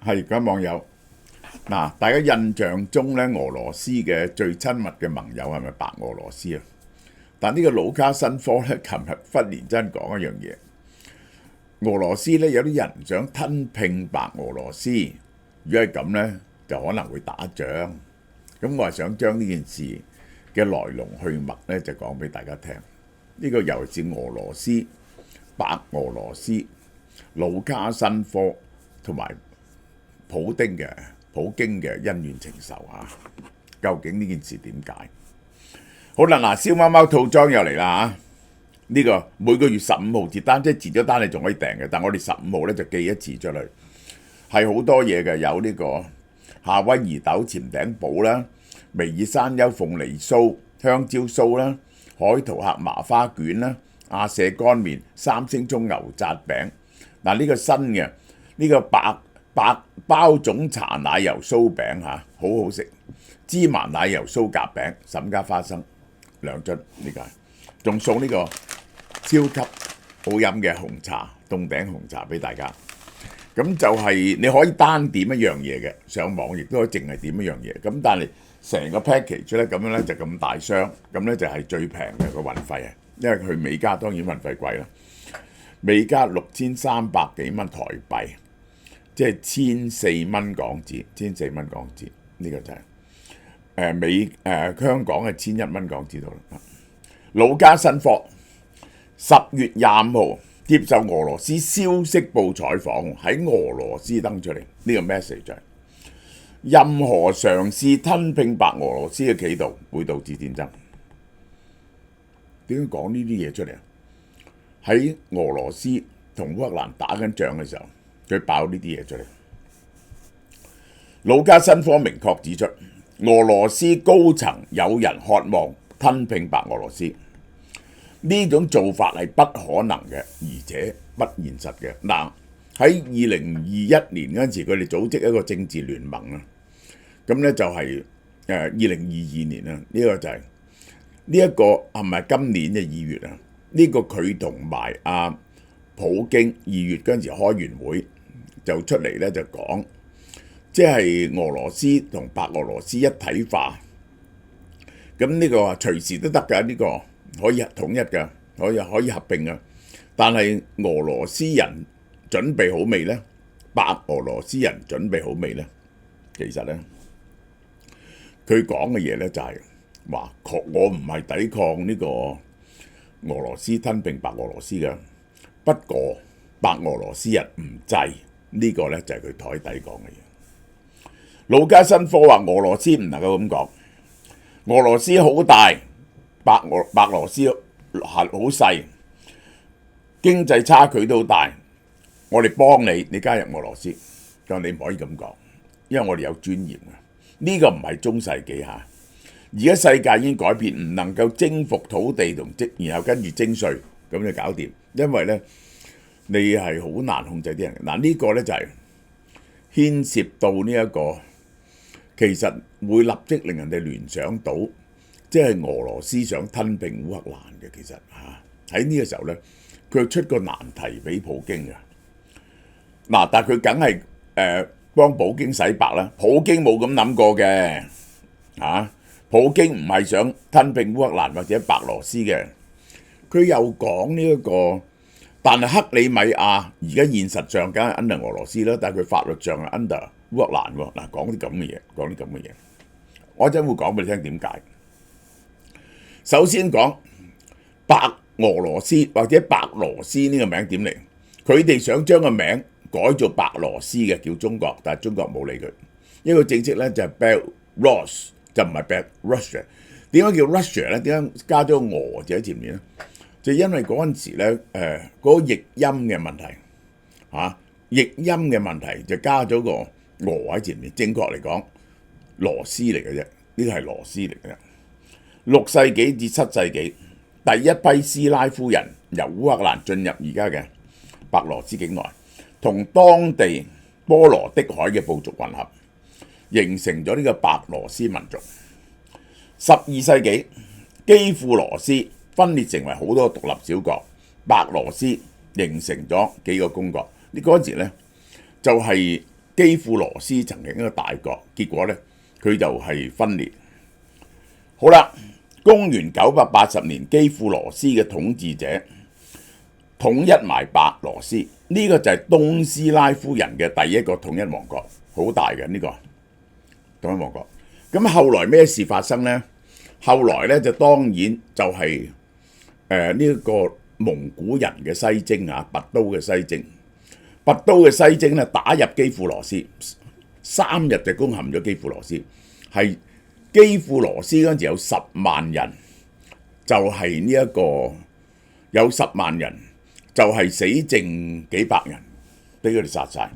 係咁網友嗱，大家印象中咧，俄羅斯嘅最親密嘅盟友係咪白俄羅斯啊？但呢個盧卡申科咧，琴日忽然真講一樣嘢，俄羅斯咧有啲人想吞併白俄羅斯，如果係咁咧，就可能會打仗。咁我係想將呢件事嘅來龍去脈咧，就講俾大家聽。呢個尤其是俄羅斯、白俄羅斯、盧卡申科同埋普京嘅恩怨情仇啊！究竟呢件事點解？好啦，嗱，燒貓貓套裝又嚟啦嚇！呢個每個月15號截單，即係截咗單你仲可以訂嘅，但我哋15號咧就寄一次出去，係好多嘢嘅，有呢個夏威夷豆潛頂堡啦、微爾山丘鳳梨酥、香蕉酥啦、海圖客麻花卷啦、亞舍乾麵、三星葱牛雜餅。嗱，呢個新嘅呢個白包種茶奶油酥餅嚇，好好食。芝麻奶油酥夾餅，沈加花生2樽，呢個仲送呢個超級好飲嘅紅茶，凍頂紅茶俾大家。咁就係你可以單點一樣嘢嘅，上網亦都可以淨係點一樣嘢。咁但係成個 package 咧咁樣咧就咁大箱，咁咧就係最平嘅個運費啊，因為去美加當然運費貴啦。美加6300幾蚊台幣，即係1400蚊港紙，1400蚊港紙呢個就係、香港係1100蚊港紙到啦。盧卡申科10月25號接受俄羅斯消息報採訪，喺俄羅斯登出嚟呢個 message 就係任何嘗試吞併白俄羅斯嘅企圖會導致戰爭。點解講呢啲嘢出嚟啊？喺俄羅斯同烏克蘭打緊仗嘅時候，佢爆呢啲嘢出嚟。盧卡申科明確指出，俄羅斯高層有人渴望吞併白俄羅斯，呢種做法係不可能嘅，而且不現實嘅。嗱，喺2021年嗰陣時，佢哋組織一個政治聯盟啊，咁咧就係2022年啊，呢個就係呢一個係咪今年嘅2月啊？呢個佢同埋阿普京2月嗰陣時開完會就出嚟咧就講，即係俄羅斯同白俄羅斯一體化。咁呢個隨時都得㗎，呢個可以統一㗎，可以合併㗎。但係俄羅斯人準備好未呢？白俄羅斯人準備好未呢？其實呢，佢講嘅嘢呢就係話，我唔係抵抗呢個俄羅斯吞併白俄羅斯嘅，不過白俄羅斯人唔制，呢個呢就係佢台底講嘅嘢。盧卡申科話俄羅斯唔能夠咁講，俄羅斯好大，白俄羅斯好細，經濟差距都好大，我哋幫你，你加入俄羅斯，但你唔可以咁講，因為我哋有尊嚴嘅，呢個唔係中世紀嚇。而家世界已經改變，唔能夠征服土地然後跟住徵稅，咁就搞掂。因為呢，你係好難控制啲人。嗱，呢個呢就係牽涉到呢一個，其實會立即令人哋聯想到，即係俄羅斯想吞併烏克蘭嘅。其實喺呢個時候呢，佢出個難題俾普京嘅。嗱，但係佢梗係幫普京洗白啦。普京冇咁諗過嘅普京唔係想吞併烏克蘭或者白羅斯嘅，佢又講呢一個，但係克里米亞而家現實上梗係 under 俄羅斯啦，但係佢法律上係 under 烏克蘭喎。嗱，講啲咁嘅嘢，我一陣會講俾你聽點解。首先講白俄羅斯或者白羅斯呢個名點嚟？佢哋想將個名改做白羅斯嘅，叫中國，但係中國冇理佢。一個正式咧就係 Belarus。就唔係 Russia， 點解叫 Russia 咧？點解加咗個俄字喺前面咧？就因為嗰陣時咧，嗰個譯音嘅問題譯音嘅問題就加咗個俄喺前面。正確嚟講，羅斯嚟嘅啫，呢個係羅斯嚟嘅。6世紀至7世紀，第一批斯拉夫人由烏克蘭進入而家嘅白羅斯境內，同當地波羅的海嘅部族混合，形成咗呢個白羅斯民族。12世紀，基輔羅斯分裂成為好多獨立小國，白羅斯形成咗幾個公國。呢嗰陣時咧就係基基輔羅斯曾經一個大國，結果呢，佢就係分裂。好啦，公元980年，基輔羅斯嘅統治者統一埋白羅斯，呢個就係東斯拉夫人嘅第一個統一王國，好大嘅呢個統一王國。咁後來咩事發生呢？後來呢，就當然就係呢個蒙古人嘅西征啊，拔都嘅西征。拔都嘅西征咧，打入基輔羅斯，3日就攻陷咗基輔羅斯。係基輔羅斯嗰陣時有10萬人，就係呢一個有10萬人，就係死剩幾百人，俾佢哋殺晒。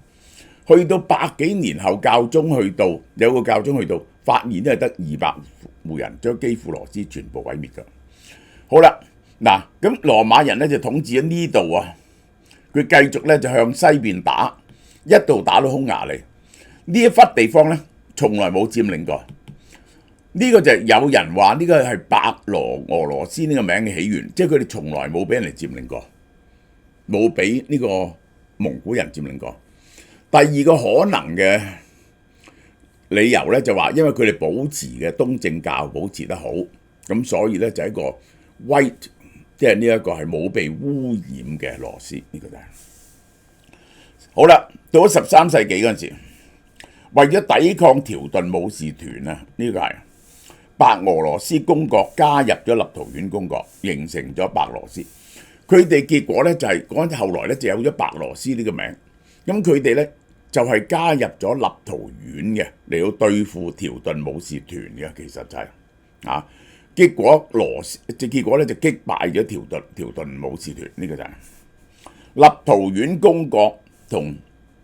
去到100幾年後，教宗去到有個教宗去到，發現都係得200戶人，將基輔羅斯全部毀滅㗎。好啦，嗱咁羅馬人咧就統治喺呢度啊。佢繼續咧就向西邊打，一路打到匈牙利。呢一忽地方咧，從來冇佔領過。呢個就係有人話呢個係白俄羅斯呢個名嘅起源，即係佢哋從來冇俾人哋佔領過，冇俾呢個蒙古人佔領過。第二個可能嘅理由咧就話，因為佢哋保持嘅東正教保持得好，咁所以咧就係一個 white。即係呢一個係冇被污染嘅羅斯，呢個就係好啦。到咗13世紀嗰陣時，為咗抵抗條頓武士團啊，呢個係白俄羅斯公國加入咗立陶宛公國，形成咗白羅斯。佢哋結果咧就係嗰陣後來咧就有咗白羅斯呢個名。咁佢哋咧就係加入咗立陶宛嘅嚟到對付條頓武士團嘅，其實就係啊。結果結果咧就擊敗咗條頓武士團，呢個就係立陶宛公國同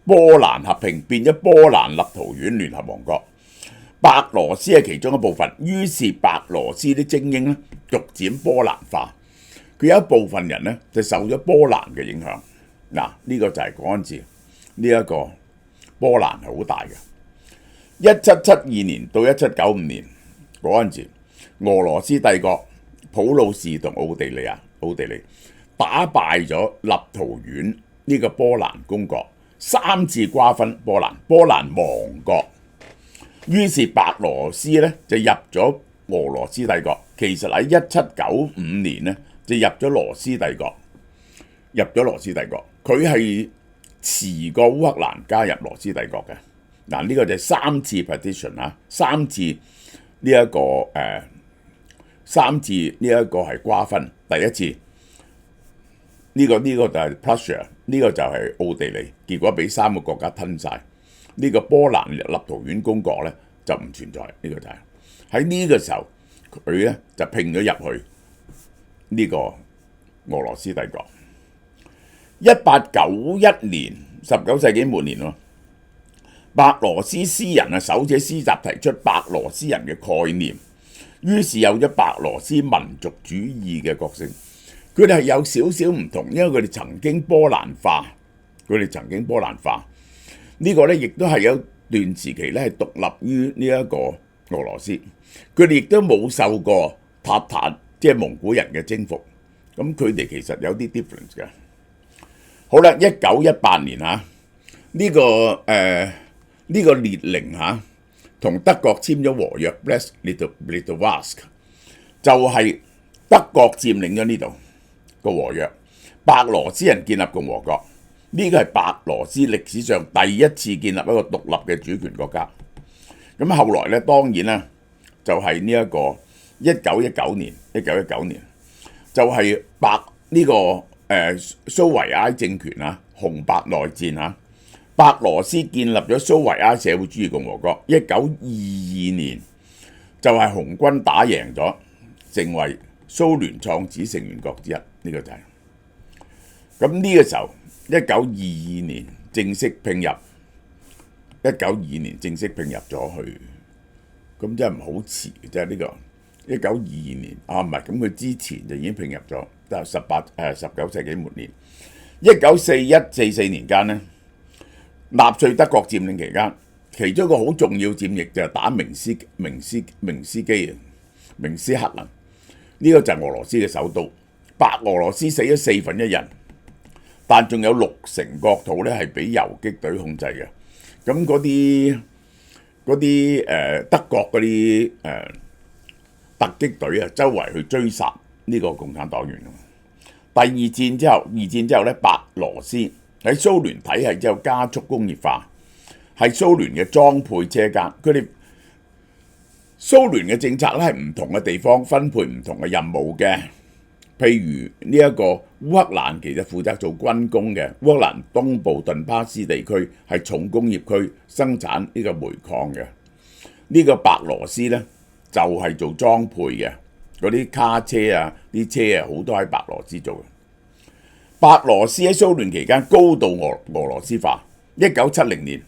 波蘭合併，變咗波蘭立陶宛聯合王國。白羅斯係其中一部分，於是白羅斯啲精英咧逐漸波蘭化，佢有一部分人咧就受咗波蘭嘅影響。嗱，呢個就係嗰陣時呢一個波蘭係好大嘅。1772年到1795年嗰陣時，俄羅斯帝國、普魯士同奧地利打敗咗立陶宛呢個波蘭公國，3次瓜分波蘭亡國。於是白羅斯咧就入咗俄羅斯帝國。其實喺1795年咧就入咗羅斯帝國，佢係遲過烏克蘭加入羅斯帝國嘅。嗱，呢個就係3次 partition 啊，3次呢一個3次呢一個係瓜分。第一次呢個就係 Prussia， 呢個就係奧地利，結果俾3個國家吞晒。呢個波蘭立陶宛公國咧就唔存在。呢個就係喺呢個時候佢咧就併咗入去呢個俄羅斯帝國。1891年19世紀末年喎，白羅斯詩人啊手寫詩集提出白羅斯人嘅概念。於是有咗白羅斯民族主義嘅覺醒，佢哋係有少少唔同，因為佢哋曾經波蘭化，呢個咧亦都係有段時期咧係獨立於呢一個俄羅斯，佢哋亦都冇受過塔坦即係蒙古人嘅征服，咁佢哋其實有啲 difference 嘅。好啦，1918年嚇呢個列寧嚇同德國簽咗和約 Brest-Litovsk， 就係德國佔領咗呢度個和約，白羅斯人建立共和國。呢個係白羅斯歷史上第一次建立一個獨立嘅主權國家。咁後來咧，當然啦，就係呢一個1919年就係呢個蘇維埃政權啊，紅白內戰啊。白羅斯建立咗蘇維埃社會主義共和國。1922年就係紅軍打贏咗，成為蘇聯創始成員國之一。呢個就係咁，呢個時候1922年正式併入咗去，咁真係唔好遲嘅啫。呢個1922年啊，唔係咁，佢之前就已經併入咗，就19世紀末年。1941-44年間呢，納粹德國佔領期間，其中一個好重要戰役就係打明斯克能。呢個就係俄羅斯嘅首都。白俄羅斯死咗1/4人，但仲有60%國土咧係俾游擊隊控制嘅。咁嗰啲德國嗰啲突擊隊啊，周圍去追殺呢個共產黨員。二戰之後咧，白羅斯喺蘇聯體系之後加速工業化，係蘇聯嘅裝配車間。佢哋蘇聯嘅政策咧係唔同嘅地方分配唔同嘅任務嘅。譬如呢一個烏克蘭其實負責做軍工嘅，烏克蘭東部頓巴斯地區係重工業區，生產呢個煤礦嘅。呢個白羅斯咧就係做裝配嘅，嗰啲卡車啊、啲車啊好多喺白羅斯做嘅。白羅斯喺蘇聯期間高度俄羅斯化。1970年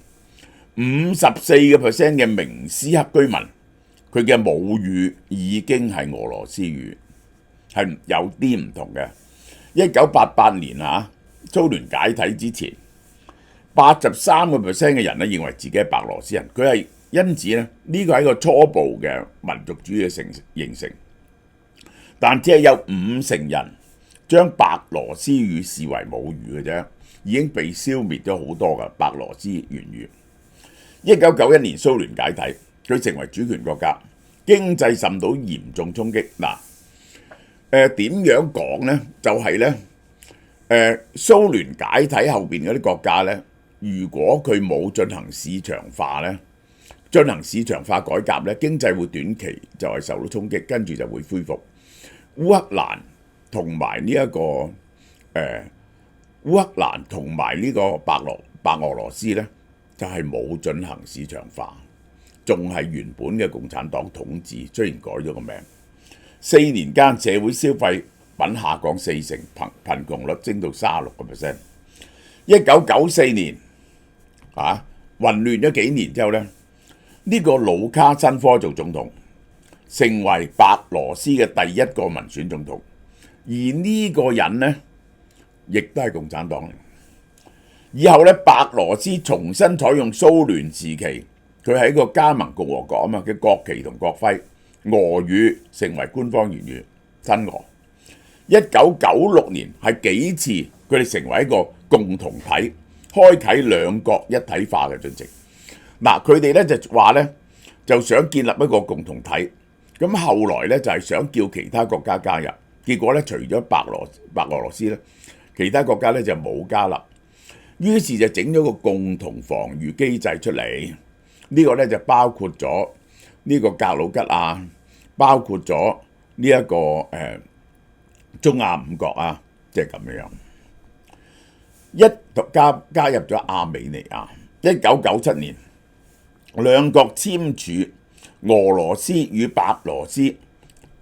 ，54% 嘅明斯克居民佢嘅母語已經係俄羅斯語。係有啲唔同嘅。1988年蘇聯解體之前，83% 嘅人咧認為自己係白羅斯人，佢係因此咧呢個係一個初步嘅民族主義嘅形成，但只係有50%人將白羅斯語視為母語嘅啫，已經被消滅咗好多嘅白羅斯原語。1991年蘇聯解體，佢成為主權國家，經濟受到嚴重衝擊。點樣講呢？就係呢，蘇聯解體後邊嗰啲國家呢，如果佢冇進行市場化呢，進行市場化改革呢，經濟會短期就係受到衝擊，跟住就會恢復。烏克蘭同埋呢個白俄羅斯呢，就係冇進行市場化，仲係原本嘅共產黨統治，雖然改咗個名。4年間社會消費品下降40%，貧窮率升到36%。1994年混亂咗幾年之後呢，呢個盧卡申科做總統，成為白羅斯嘅第一個民選總統。而呢個人呢，亦都係共產黨嚟。以後呢，白羅斯重新採用蘇聯時期，佢係一個加盟共和國嘅國旗同國徽。俄語成為官方言語，新俄。1996年係幾次佢哋成為一個共同體，開啟兩國一體化嘅進程。佢哋咧就話咧就想建立一個共同體，咁後來咧就係想叫其他國家加入，結果咧除咗白俄羅斯咧，其他國家咧就冇加入，於是就整咗個共同防禦機制出嚟。呢個咧就包括咗呢個格魯吉亞，包括咗呢一個中亞五國即係咁樣。加入咗亞美尼亞。1997年，兩國簽署俄羅斯與白羅斯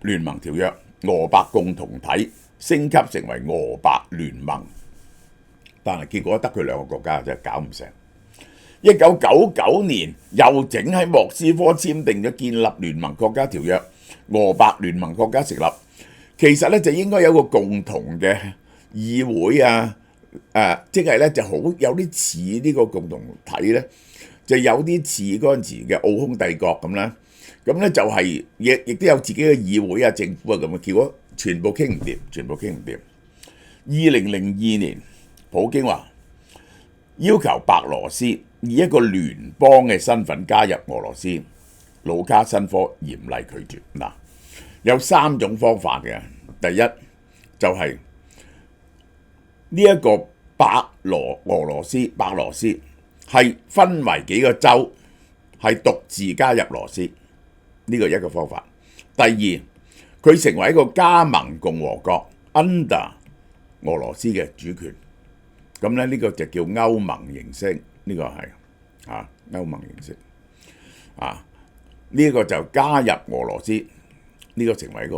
聯盟條約，俄白共同體升級成為俄白聯盟，但係結果得佢兩個國家真係搞唔成。1999年又整喺莫斯科簽訂咗建立聯盟國家條約，俄白聯盟國家成立。其實咧就應該有個共同嘅議會即係咧就好有啲似呢個共同體咧，就有啲似嗰陣時嘅奧匈帝國咁啦。咁咧就係亦都有自己嘅議會政府咁嘅，結果全部傾唔掂。2002年，普京話要求白羅斯以一個聯邦嘅身份加入俄羅斯，盧卡申科嚴厲拒絕。有3種方法嘅。第一就係呢一個白羅斯係分為幾個州，係獨自加入羅斯，呢個一個方法。第二，佢成為一個加盟共和國 under 俄羅斯嘅主權，咁咧呢個就叫歐盟形式，呢個係歐盟形式呢個就加入俄羅斯，呢個成為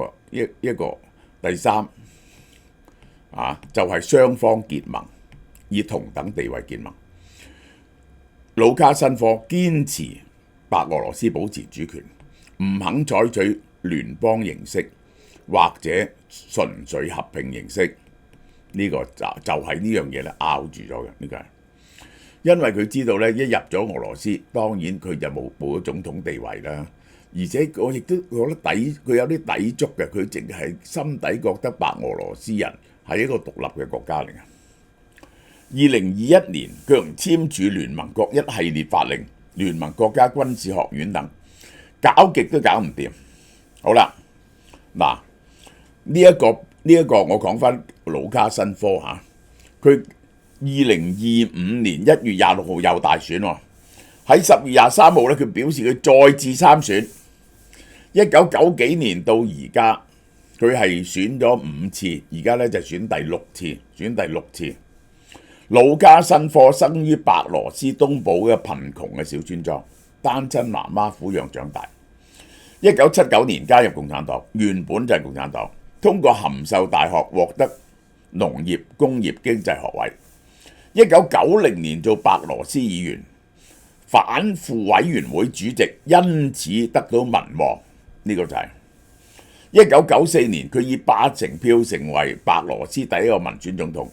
一個。第三就係雙方結盟，以同等地位結盟。盧卡申科堅持白俄羅斯保持主權，唔肯採取聯邦形式或者純粹合併形式。呢個就係呢樣嘢咧拗住咗嘅。呢個係因為佢知道咧，一入咗俄羅斯，當然佢就冇咗總統地位啦。而且我亦都覺得佢有啲抵觸嘅，佢淨係心底覺得白俄羅斯人係一個獨立嘅國家嚟嘅。2021年佢仲簽署聯盟國一系列法令、聯盟國家軍事學院等，搞極都搞唔掂。好啦，嗱呢一個我講翻盧卡申科嚇，佢2025年1月26號又大選喎，喺10月23號咧，佢表示佢再次參選。1990幾年到而家，佢係選咗5次，而家咧就選第六次。盧卡申科生於白羅斯東部嘅貧窮嘅小村莊，單親媽媽撫養長大。1979年加入共產黨，原本就係共產黨，通過函授大學獲得農業工業經濟學位。1990年做白羅斯議員，反腐委員會主席，因此得到民望。呢個就係1994年，佢以80%票成為白羅斯第一個民選總統，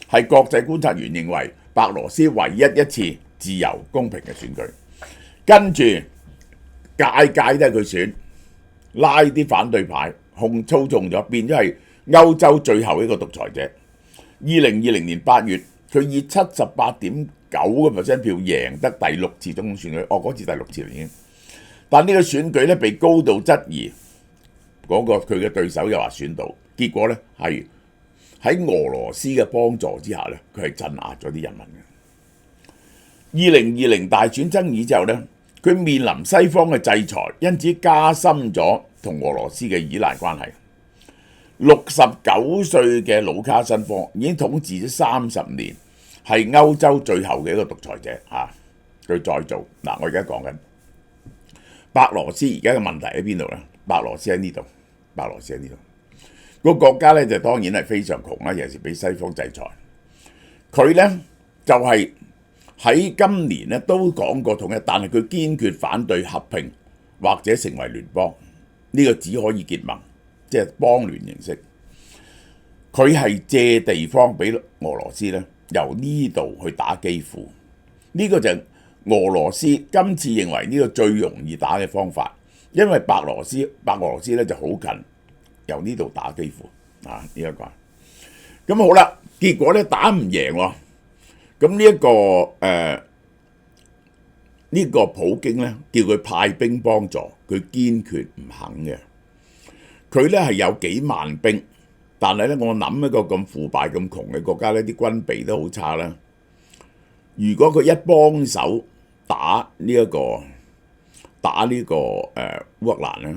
係國際觀察員認為白羅斯唯一一次自由公平嘅選舉。跟住屆屆都係佢選，拉啲反對派操縱咗，變咗係歐洲最後一個獨裁者。2020年8月，佢以78.9% 票贏得第6次總統選舉，嗰次第6次已經。但呢個選舉咧被高度質疑，佢嘅對手又話選到，結果咧係喺俄羅斯嘅幫助之下咧，佢係鎮壓咗啲人民嘅。2020大選爭議之後咧，佢面臨西方嘅制裁，因此加深咗同俄羅斯嘅依賴關係。69歲嘅盧卡申科已經統治咗30年，係歐洲最後嘅一個獨裁者嚇。佢再做嗱，我而家講緊。白羅斯而家嘅問題喺邊度咧？白羅斯喺呢度，個國家咧就當然係非常窮啦，尤其是俾西方制裁。佢咧就係喺今年咧都講過統一，但係佢堅決反對合併或者成為聯邦，呢個只可以結盟，即係邦聯形式。佢係借地方俾俄羅斯咧，由呢度去打基輔，呢個就係俄羅斯今次認為呢個最容易打嘅方法，因為白俄羅斯咧就好近，由呢度打基輔啊，呢一個。咁好啦，結果咧打唔贏喎。咁呢個普京咧叫佢派兵幫助，佢堅決唔肯嘅。佢咧係有幾萬兵，但係咧我諗一個咁腐敗咁窮嘅國家咧，啲軍備都好差啦。如果佢一幫手打呢個烏克蘭咧，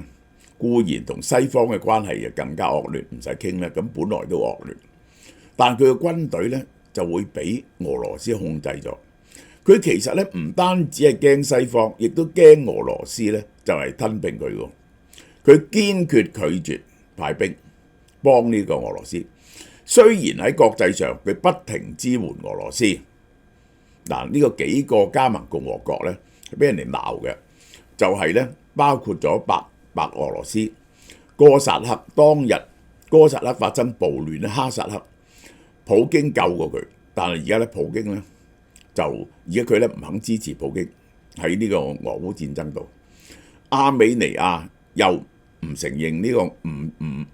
固然同西方嘅關係就更加惡劣，唔使傾啦。咁本來都惡劣，但佢嘅軍隊咧就會俾俄羅斯控制咗。佢其實咧唔單止係驚西方，亦都驚俄羅斯咧就係吞併佢喎。佢堅決拒絕派兵幫呢個俄羅斯，雖然喺國際上佢不停支援俄羅斯。嗱，呢個幾個加盟共和國咧，俾人哋鬧嘅，就係咧包括咗白俄羅斯、哥薩克。當日哥薩克發生暴亂咧，哈薩克，普京救過佢，但係而家咧普京咧就而家佢咧唔肯支持普京喺呢個俄烏戰爭度。亞美尼亞又唔承認呢個唔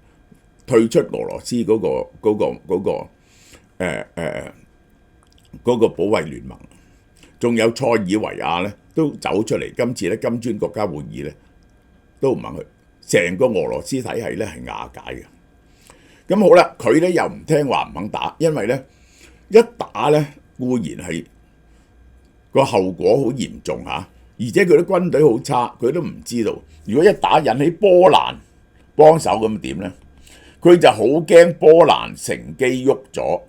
退出俄羅斯嗰個保衛聯盟，仲有塞爾維亞咧都走出嚟，今次咧金磚國家會議咧都唔肯去，成個俄羅斯體系咧係瓦解嘅。咁好啦，佢咧又唔聽話，唔肯打，因為咧一打咧固然係個後果好嚴重嚇，而且佢啲軍隊好差，佢都唔知道。如果一打引起波蘭幫手咁點咧？佢就好驚波蘭乘機喐咗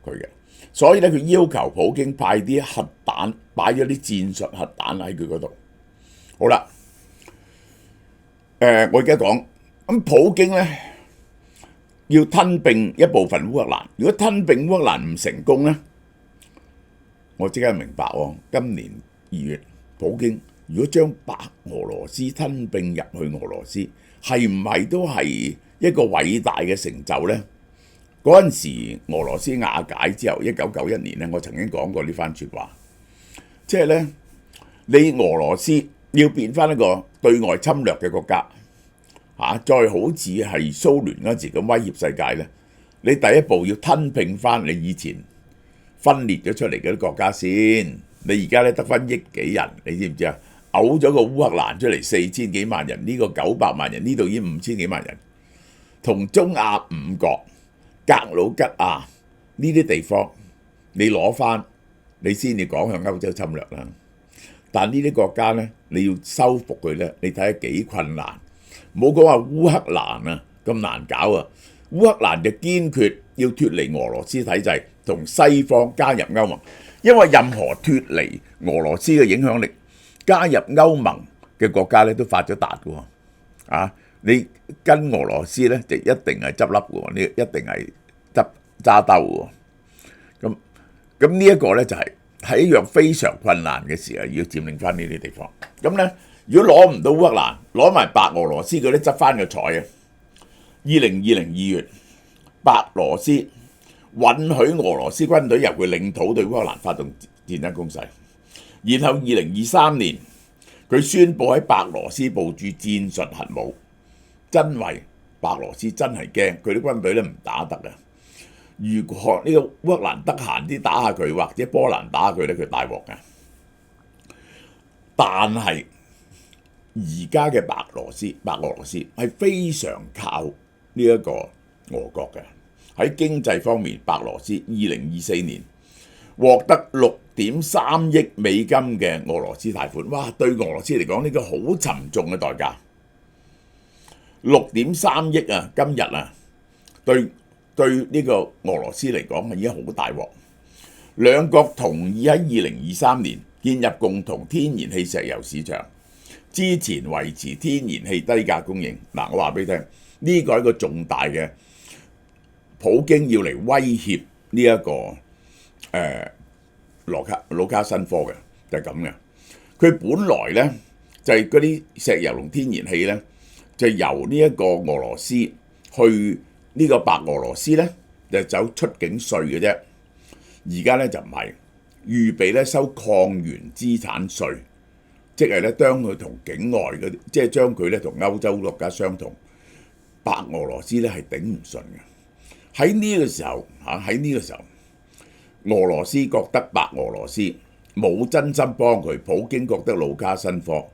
佢嘅。所以咧，佢要求普京派啲核彈，擺咗啲戰術核彈喺佢嗰度。好啦，我而家講咁，普京咧要吞併一部分烏克蘭。如果吞併烏克蘭唔成功咧，我即刻明白喎。今年2月，普京如果將白俄羅斯吞併入去俄羅斯，係唔係都係一個偉大嘅成就咧？嗰陣時，俄羅斯瓦解之後，1991年咧，我曾經講過呢番説話，即係咧，你俄羅斯要變翻一個對外侵略嘅國家，再好似係蘇聯嗰時咁威脅世界咧，你第一步要吞併翻你以前分裂咗出嚟嗰啲國家先？你而家咧得翻億幾人，你知唔知啊？嘔咗個烏克蘭出嚟4000幾萬人，呢個900萬人，呢度已經5000幾萬人，同中亞5國、格魯吉亞呢啲地方，你攞翻，你先至講向歐洲侵略啦。但呢啲國家咧，你要收復佢咧，你睇下幾困難。唔好講話烏克蘭啊，咁難搞啊！烏克蘭就堅決要脫離俄羅斯體制，同西方加入歐盟，因為任何脫離俄羅斯嘅影響力，加入歐盟嘅國家咧都發咗達嘅喎。啊，你跟俄羅斯咧就一定係執笠嘅喎，你一定係揸兜嘅喎。咁呢一個咧就係一樣非常困難嘅事啊！要佔領翻呢啲地方。咁咧，如果攞唔到烏克蘭，攞埋白俄羅斯嗰啲執翻個彩啊！2020 2月，白羅斯允許俄羅斯軍隊由佢領土對烏克蘭發動戰爭攻勢，然後2023年佢宣布喺白羅斯部署戰術核武，真為白羅斯真係驚，佢啲軍隊咧唔打得啊！如果呢個烏克蘭得閒啲打下佢，或者波蘭打下佢咧，佢大鑊嘅。但係而家嘅白俄羅斯係非常靠呢一個俄國嘅。喺經濟方面，白俄羅斯2024年獲得6.3億美金嘅俄羅斯貸款，哇！對俄羅斯嚟講呢個好沉重嘅代價。6.3億啊，今日啊，對呢個俄羅斯嚟講係已經好大鑊。兩國同意喺2023年建立共同天然氣石油市場，之前維持天然氣低價供應。嗱，我話俾你聽，呢個係一個重大嘅，普京要嚟威脅呢一個盧卡申科嘅，就係咁嘅。佢本來呢，就係嗰啲石油同天然氣呢，就由呢一個俄羅斯去呢個白俄羅斯呢，就走出境稅嘅啫。而家呢，就唔係，預備咧收礦源資產稅，即係咧將佢同境外嗰啲，即係將佢咧同歐洲國家相同。白俄羅斯咧係頂唔順嘅。喺呢個時候喺呢個時候，俄羅斯覺得白俄羅斯冇真心幫佢，普京覺得盧卡申科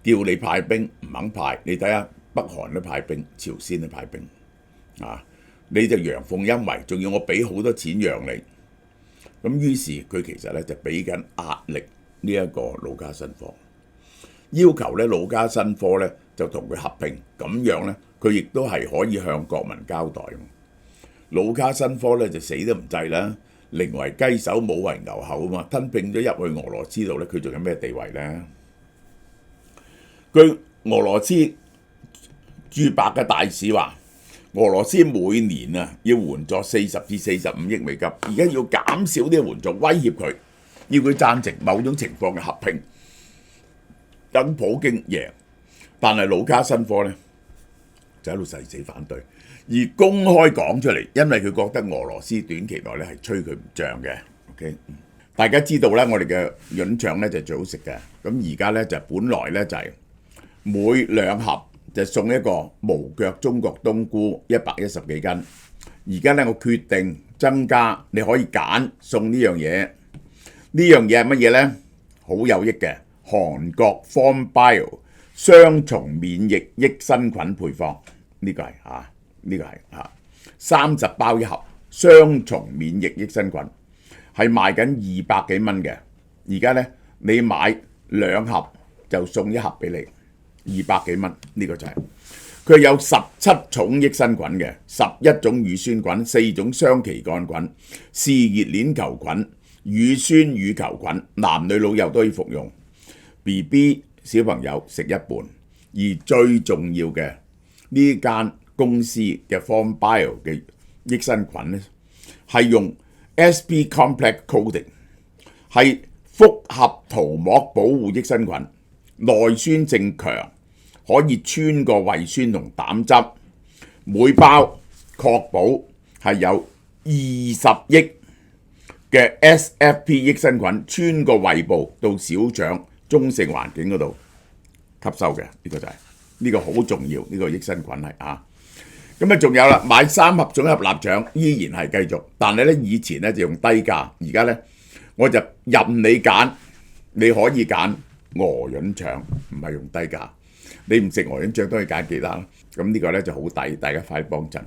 叫你派兵唔肯派，你睇下北韓都派兵，朝鮮都派兵，你就陽奉陰違，仲要我俾好多錢讓你。咁於是佢其實咧就俾緊壓力呢一個盧卡申科，要求咧盧卡申科咧就同佢合併，咁樣咧佢亦都係可以向國民交代。盧卡申科咧就死都唔制啦，寧為雞首冇為牛後啊嘛，吞併咗入去俄羅斯度咧，佢仲有咩地位咧？據俄羅斯駐白嘅大使話，俄羅斯每年要援助40至45億美金，而家要減少啲援助，威脅佢，要佢贊成某種情況嘅合併，等普京贏。但係盧卡申科呢，就喺度誓死反對，而公開講出嚟，因為佢覺得俄羅斯短期內咧係吹佢唔脹嘅。OK， 大家知道咧，我哋嘅潤腸咧就最好食嘅。咁而家咧就本來咧就係每2盒就送一個無腳中國冬菇110幾斤，而家咧我決定增加，你可以揀送呢樣嘢。呢樣嘢係乜嘢咧？好有益嘅，韓國 FormBio 雙重免疫益生菌配方，呢個係呢個係30包一盒，雙重免疫益生菌係賣緊200幾蚊嘅，而家咧你買2盒就送1盒俾你，200幾蚊，呢個就係佢有17種益生菌嘅，11種乳酸菌，4種雙歧桿菌，嗜熱鏈球菌、乳酸乳球菌，男女老幼都可以服用。BB 小朋友食一半，而最重要嘅呢間公司嘅 FormBio 嘅益生菌咧，係用 SP Complex Coating， 係複合塗膜保護益生菌，耐酸性強，可以穿過胃酸同膽汁，每包確保係有20億嘅 SFP 益生菌穿過胃部到小腸中性環境嗰度吸收嘅，呢個就係呢個好重要，呢個益生菌係咁啊，仲有啦，買3盒總入臘腸依然係繼續，但係咧以前咧就用低價，而家咧我就任你揀，你可以揀鵝潤腸，唔係用低價。你唔食鵝潤腸都可以揀其他啦。咁呢個咧就好抵，大家快啲幫襯。